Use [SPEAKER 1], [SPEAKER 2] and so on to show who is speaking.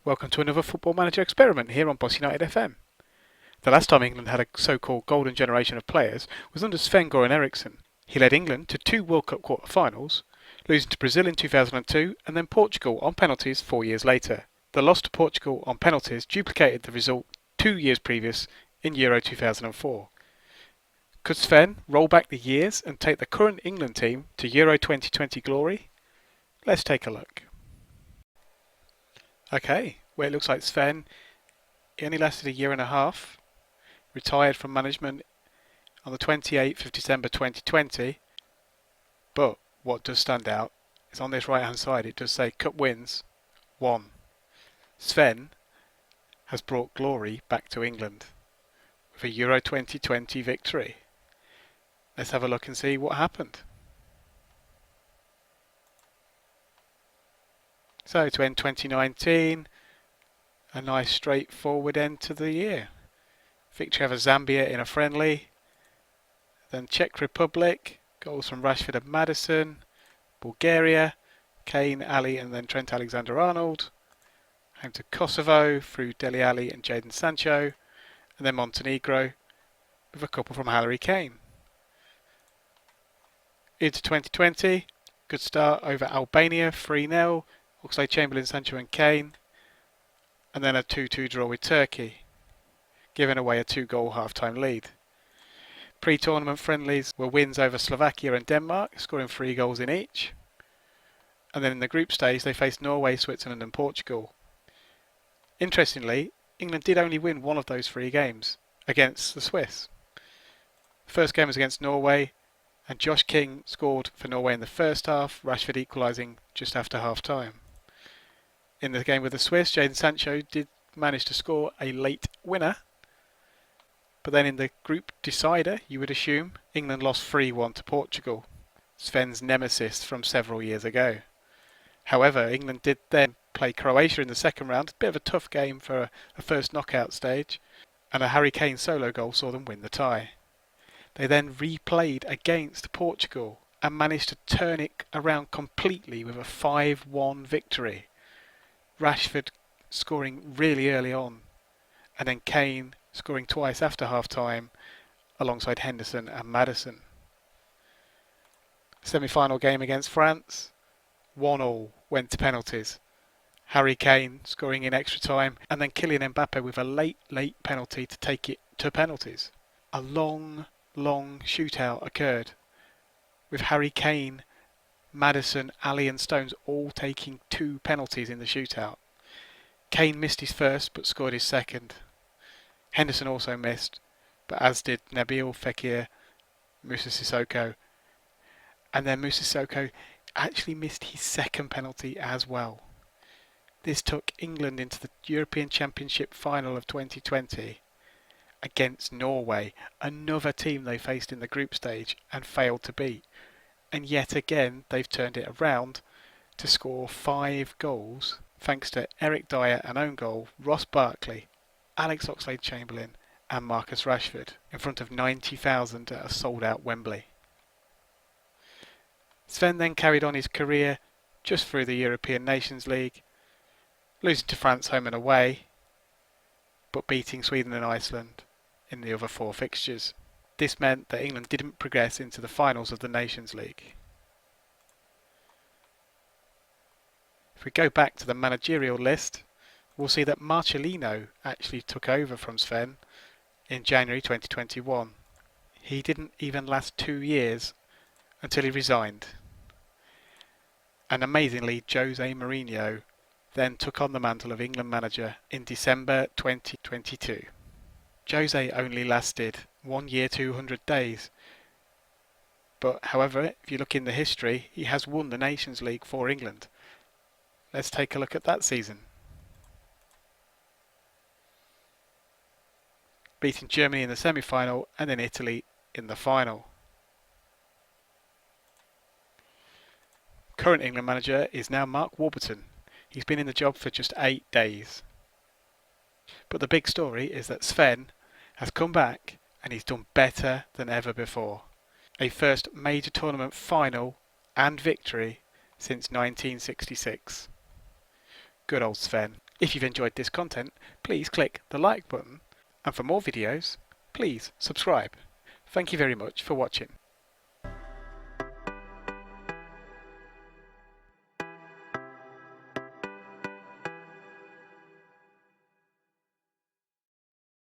[SPEAKER 1] Welcome to another Football Manager experiment here on Boss United FM. The last time England had a so-called golden generation of players was under Sven-Goran Eriksson. He led England to 2 World Cup quarter-finals, losing to Brazil in 2002 and then Portugal on penalties 4 years later. The loss to Portugal on penalties duplicated the result 2 years previous in Euro 2004. Could Sven roll back the years and take the current England team to Euro 2020 glory? Let's take a look. Okay, well, it looks like Sven, he only lasted a year and a half, retired from management on the 28th of December 2020, but what does stand out is on this right hand side it does say Cup wins 1. Sven has brought glory back to England with a Euro 2020 victory. Let's have a look and see what happened. So to end 2019, a nice straightforward end to the year. Victory over Zambia in a friendly, then Czech Republic, goals from Rashford and Maddison, Bulgaria, Kane, Ali and then Trent Alexander-Arnold, home to Kosovo through Dele Alli and Jadon Sancho, and then Montenegro with a couple from Harry Kane. Into 2020, good start over Albania, 3-0, Oxlade-Chamberlain, Sancho and Kane, and then a 2-2 draw with Turkey, giving away a 2-goal half-time lead. Pre-tournament friendlies were wins over Slovakia and Denmark, scoring 3 goals in each. And then in the group stage they faced Norway, Switzerland and Portugal. Interestingly, England did only win one of those 3 games, against the Swiss. The first game was against Norway, and Josh King scored for Norway in the first half, Rashford equalising just after half-time. In the game with the Swiss, Jadon Sancho did manage to score a late winner. But then in the group decider, you would assume, England lost 3-1 to Portugal, Sven's nemesis from several years ago. However, England did then play Croatia in the second round, a bit of a tough game for a first knockout stage, and a Harry Kane solo goal saw them win the tie. They then replayed against Portugal and managed to turn it around completely with a 5-1 victory. Rashford scoring really early on, and then Kane scoring twice after half-time alongside Henderson and Maddison. Semi-final game against France, 1-1 went to penalties. Harry Kane scoring in extra time, and then Kylian Mbappe with a late penalty to take it to penalties. A long shootout occurred, with Harry Kane, Maddison, Ali and Stones all taking 2 penalties in the shootout. Kane missed his first but scored his second. Henderson also missed, but as did Nabil Fekir, Moussa Sissoko. And then Moussa Sissoko actually missed his second penalty as well. This took England into the European Championship final of 2020 against Norway, another team they faced in the group stage and failed to beat. And yet again they've turned it around to score 5 goals thanks to Eric Dyer, an own goal, Ross Barkley, Alex Oxlade-Chamberlain and Marcus Rashford in front of 90,000 at a sold-out Wembley. Sven then carried on his career just through the European Nations League, losing to France home and away, but beating Sweden and Iceland in the other 4 fixtures. This meant that England didn't progress into the finals of the Nations League. If we go back to the managerial list, we'll see that Marcelino actually took over from Sven in January 2021. He didn't even last 2 years until he resigned. And amazingly, Jose Mourinho then took on the mantle of England manager in December 2022. Jose only lasted 1 year, 200 days. But however, if you look in the history, he has won the Nations League for England. Let's take a look at that season. Beating Germany in the semi-final and then Italy in the final. Current England manager is now Mark Warburton. He's been in the job for just 8 days. But the big story is that Sven has come back and he's done better than ever before. A first major tournament final and victory since 1966. Good old Sven. If you've enjoyed this content, please click the like button, and for more videos, please subscribe. Thank you very much for watching.